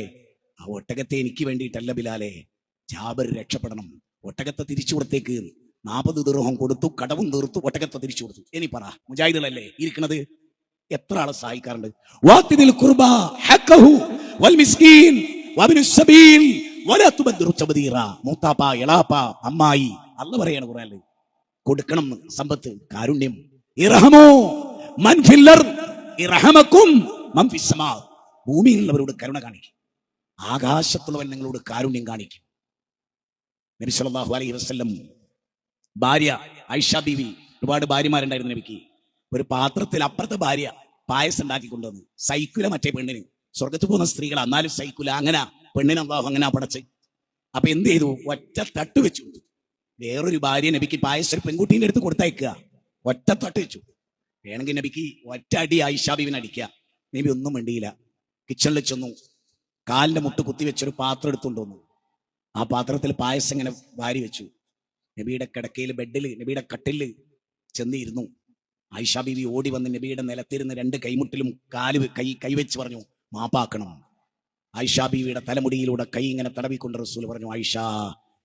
ആ ഒട്ടകത്തെ എനിക്ക് വേണ്ടിയിട്ടല്ല ബിലാലെ, ജാബിർ രക്ഷപ്പെടണം, ഒട്ടകത്തെ തിരിച്ചു കൊടുത്തേക്ക്. 40 ദിർഹം കൊടുത്തു, കടവും തീർത്തു, ഒട്ടകത്തെ തിരിച്ചു കൊടുത്തു. ഇനി പറ, മുജാഹിദുകളല്ലേ ഇരിക്കണത്, എത്ര ആളെ സഹായിക്കാറുണ്ട്? വാത്തിദിൽ ഖുർബ ഹഖഹു വൽ മിസ്കീൻ വബ്നുസ് സബീൽ വലാ തുബദ്ദിറു തബ്ദീറ. മൂത്താപ്പ, എളാപ്പ, അമ്മായി, അല്ലാഹു പറയാണ് ഖുർആനിൽ, കൊടുക്കണം സമ്പത്ത്, കാരുണ്യം. ഇർഹമു മൻ ഫിൽ അർദ് ഇർഹമകും മൻ ഫിസ് സമാ. ഭൂമിയിലുള്ളവരോട് കരുണ കാണിക്കും, ആകാശത്തുള്ളവൻ നിങ്ങളോട് കാരുണ്യം കാണിക്കും. നബി സല്ലല്ലാഹു അലൈഹി വസല്ലം ഭാര്യ ആയിഷ ബീവി, ഒരുപാട് ഭാര്യമാരുണ്ടായിരുന്നു നബിക്ക്. ഒരു പാത്രത്തിൽ അപ്പുറത്തെ ഭാര്യ പായസം ഉണ്ടാക്കി കൊണ്ടുവന്നു. സൈക്കുല മറ്റേ പെണ്ണിന്, സ്വർഗത്ത് പോകുന്ന സ്ത്രീകളാ, എന്നാലും സൈക്കുല, അങ്ങനെ പെണ്ണിന് അല്ലാഹു അങ്ങനെ പടച്ച്. അപ്പൊ എന്ത് ചെയ്തു? ഒറ്റ തട്ട് വെച്ചു. വേറൊരു ഭാര്യ നബിക്ക് പായസം ഒരു പെൺകുട്ടീൻ്റെ അടുത്ത് കൊടുത്തയക്കുക, ഒറ്റ തട്ട് വെച്ചു. വേണമെങ്കിൽ നബിക്ക് ഒറ്റ അടി ആയിഷ ബീവിനെ അടിക്കുക. നബി ഒന്നും വേണ്ടിയില്ല. കിച്ചണിൽ ചെന്നു, കാലിന്റെ മുട്ട് കുത്തി വെച്ചൊരു പാത്രം എടുത്തുകൊണ്ട് വന്നു. ആ പാത്രത്തിൽ പായസം ഇങ്ങനെ വാരി വെച്ചു. നബിയുടെ കിടക്കയിൽ, ബെഡിൽ, നബിയുടെ കട്ടില് ചെന്നിരുന്നു. ആയിഷ ബീവി ഓടി വന്ന് നബിയുടെ നിലത്തിരുന്ന് 2 കൈമുട്ടിലും കൈവച്ച് പറഞ്ഞു, മാപ്പാക്കണം. ആയിഷ ബീവിയുടെ തലമുടിയിലൂടെ കൈ ഇങ്ങനെ തടവിക്കൊണ്ട് റസൂൽ പറഞ്ഞു, ആയിഷ,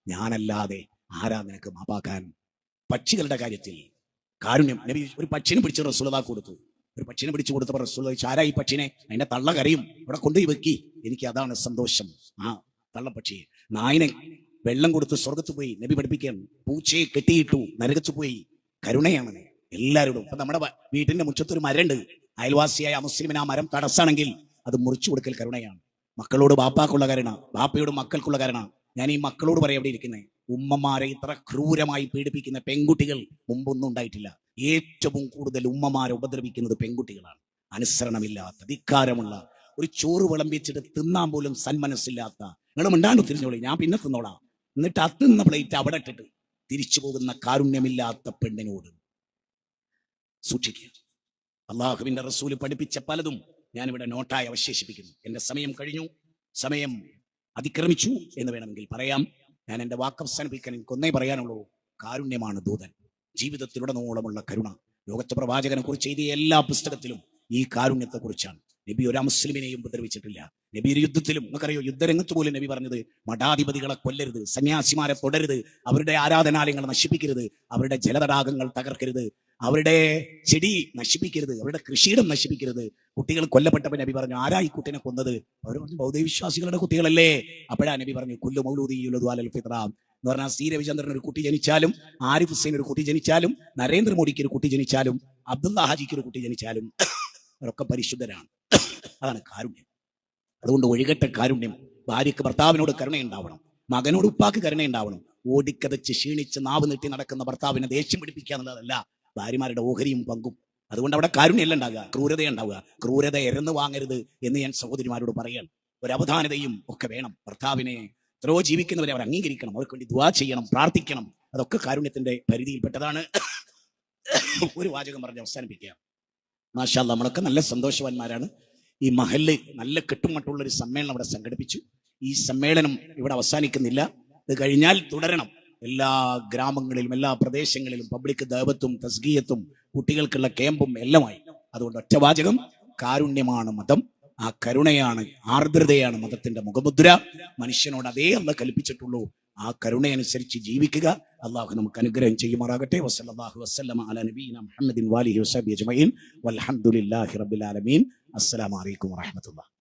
ഞാനല്ലാതെ ആരാ നിനക്ക് മാപ്പാക്കാൻ? പക്ഷികളുടെ കാര്യത്തിൽ കാരുണ്യം. നബി ഒരു പക്ഷിനെ പിടിച്ച് റസൂലുള്ളാഹിക്ക് കൊടുത്തു. ഒരു പക്ഷിനെ പിടിച്ചു കൊടുത്തപ്പോൾ റസൂൽ ചോദിച്ചു, ആരാ ഈ പക്ഷിനെ? അതിന്റെ തള്ള കരയും, ഇവിടെ കൊണ്ടുപോയി വെക്കി, എനിക്ക് അതാണ് സന്തോഷം. ആ തള്ളപ്പക്ഷിയെ. നായിനെ വെള്ളം കൊടുത്ത് സ്വർഗത്ത് പോയി, നബി പഠിപ്പിക്കുകയാണ്. പൂച്ചയെ കെട്ടിയിട്ടു, നരകത്ത് പോയി. കരുണയാണ് എല്ലാവരോടും. ഇപ്പൊ നമ്മുടെ വീട്ടിന്റെ മുറ്റത്തൊരു മരമുണ്ട്, അയൽവാസിയായ മുസ്ലിമിന് ആ മരം തടസ്സാണെങ്കിൽ അത് മുറിച്ചു കൊടുക്കൽ കരുണയാണ്. മക്കളോട് ബാപ്പാക്കുള്ള കരുണ, ബാപ്പയോട് മക്കൾക്കുള്ള കരുണ. ഞാൻ ഈ മക്കളോട് പറയാം, എവിടെ ഇരിക്കുന്നത്, ഉമ്മമാരെ ഇത്ര ക്രൂരമായി പീഡിപ്പിക്കുന്ന പെൺകുട്ടികൾ മുമ്പൊന്നും ഉണ്ടായിട്ടില്ല. ഏറ്റവും കൂടുതൽ ഉമ്മമാരെ ഉപദ്രവിക്കുന്നത് പെൺകുട്ടികളാണ്. അനുസരണമില്ലാത്ത, ധിക്കാരമുള്ള, ഒരു ചോറ് വിളമ്പിച്ചിട്ട് തിന്നാൻ പോലും സന്മനസ്സില്ലാത്ത. നിങ്ങൾ മിണ്ടാണ്ട് തിരിഞ്ഞോളി, ഞാൻ പിന്നെ തിന്നോളാം. എന്നിട്ട് ആ തിന്ന പ്ലേറ്റ് അവിടെ ഇട്ടിട്ട് തിരിച്ചു പോകുന്ന കാരുണ്യമില്ലാത്ത പെണ്ണിനോട് സൂക്ഷിക്കുക. അള്ളാഹുവിന്റെ റസൂല് പഠിപ്പിച്ച പലതും ഞാനിവിടെ നോട്ടായി അവശേഷിപ്പിക്കുന്നു. എന്റെ സമയം കഴിഞ്ഞു, സമയം അതിക്രമിച്ചു എന്ന് വേണമെങ്കിൽ പറയാം. ഞാൻ എന്റെ വാക്ക് അവസാനിപ്പിക്കാൻ എനിക്കൊന്നേ പറയാനുള്ളൂ, കാരുണ്യമാണ് ദൂതൻ. ജീവിതത്തിലുടനീളമുള്ള കരുണ. ലോകത്തെ പ്രവാചകനെ കുറിച്ച് എഴുതിയ എല്ലാ പുസ്തകത്തിലും ഈ കാരുണ്യത്തെ കുറിച്ചാണ്. നബി ഒരു മുസ്ലിമിനെയും ഉപദ്രവിച്ചിട്ടില്ല. നബി ഒരു യുദ്ധത്തിലും, നമുക്കറിയോ, യുദ്ധരംഗത്ത് പോലും നബി പറഞ്ഞത്, മഠാധിപതികളെ കൊല്ലരുത്, സന്യാസിമാരെ തൊടരുത്, അവരുടെ ആരാധനാലയങ്ങൾ നശിപ്പിക്കരുത്, അവരുടെ ജലതടാകങ്ങൾ തകർക്കരുത്, അവരുടെ ചെടി നശിപ്പിക്കരുത്, അവരുടെ കൃഷിയിടം നശിപ്പിക്കരുത്. കുട്ടികൾ കൊല്ലപ്പെട്ടപ്പോൾ നബി പറഞ്ഞു, ആരാ ഈ കുട്ടിനെ കൊന്നത്? അവർ പറഞ്ഞു, ബൗദ്ധവിശ്വാസികളുടെ കുട്ടികളല്ലേ. അപ്പോഴാ നബി പറഞ്ഞു, കുല്ലു മൗലൂദി യുലദു അലൽ ഫിത്ര എന്ന് പറഞ്ഞാൽ, സി രവിചന്ദ്രൻ ഒരു കുട്ടി ജനിച്ചാലും, ആരിഫ് ഹുസൈൻ ഒരു കുട്ടി ജനിച്ചാലും, നരേന്ദ്രമോദിക്ക് ഒരു കുട്ടി ജനിച്ചാലും, അബ്ദുള്ള ഹാജിക്ക് ഒരു കുട്ടി ജനിച്ചാലും അവരൊക്കെ പരിശുദ്ധരാണ്. അതാണ് കാരുണ്യം. അതുകൊണ്ട് ഒഴുകട്ട കാരുണ്യം. ഭാര്യയ്ക്ക് ഭർത്താവിനോട് കരുണയുണ്ടാവണം, മകനോട് ഉപ്പാക്ക് കരുണയുണ്ടാവണം. ഓടിക്കതച്ച് ക്ഷീണിച്ച് നാവ് നീട്ടി നടക്കുന്ന ഭർത്താവിനെ ദേഷ്യം പിടിപ്പിക്കുക എന്നുള്ളതല്ല ഭാര്യമാരുടെ ഓഹരിയും പങ്കും. അതുകൊണ്ട് അവിടെ കാരുണ്യമല്ല ഉണ്ടാകുക, ക്രൂരതയുണ്ടാവുക. ക്രൂരത എരന്ന് വാങ്ങരുത് എന്ന് ഞാൻ സഹോദരിമാരോട് പറയാണ്. ഒരവധാനതയും ഒക്കെ വേണം. ഭർത്താവിനെ എത്രയോ ജീവിക്കുന്നവരെ അവർ അംഗീകരിക്കണം, അവർക്ക് വേണ്ടി ദുആ ചെയ്യണം, പ്രാർത്ഥിക്കണം. അതൊക്കെ കാരുണ്യത്തിന്റെ പരിധിയിൽപ്പെട്ടതാണ്. ഒരു വാചകം പറഞ്ഞ് അവസാനിപ്പിക്കുക. മാഷാ അല്ലാഹ്, നമ്മളൊക്കെ നല്ല സന്തോഷവാന്മാരാണ്. ഈ മഹല്ല് നല്ല കെട്ടുമട്ടുള്ള ഒരു സമ്മേളനം ഇവിടെ സംഘടിപ്പിച്ചു. ഈ സമ്മേളനം ഇവിടെ അവസാനിക്കുന്നില്ല, ഇത് കഴിഞ്ഞാൽ തുടരണം. എല്ലാ ഗ്രാമങ്ങളിലും എല്ലാ പ്രദേശങ്ങളിലും പബ്ലിക് ദഅവത്തും തസ്കിയത്തും കുട്ടികൾക്കുള്ള ക്യാമ്പും എല്ലാമായി. അതുകൊണ്ട് ഒറ്റവാചകം, കാരുണ്യമാണ് മതം. ആ കരുണയാണ്, ആർദ്രതയാണ് മതത്തിന്റെ മുഖമുദ്ര. മനുഷ്യനോട് അതേ അല്ലാഹ് കൽപ്പിച്ചിട്ടുള്ളൂ. ആ കരുണയനുസരിച്ച് ജീവിക്കുക. അള്ളാഹു നമുക്ക് അനുഗ്രഹം ചെയ്യുമാറാകട്ടെ. വസല്ലല്ലാഹു വസല്ലമ അലാ നബിയിന മുഹമ്മദിൻ വാലിഹി വസഹ്ബിഹി അജ്മഈൻ വൽഹംദുലില്ലാഹി റബ്ബിൽ ആലമീൻ. അസ്സലാമു അലൈക്കും വറഹ്മത്തുള്ളാഹി.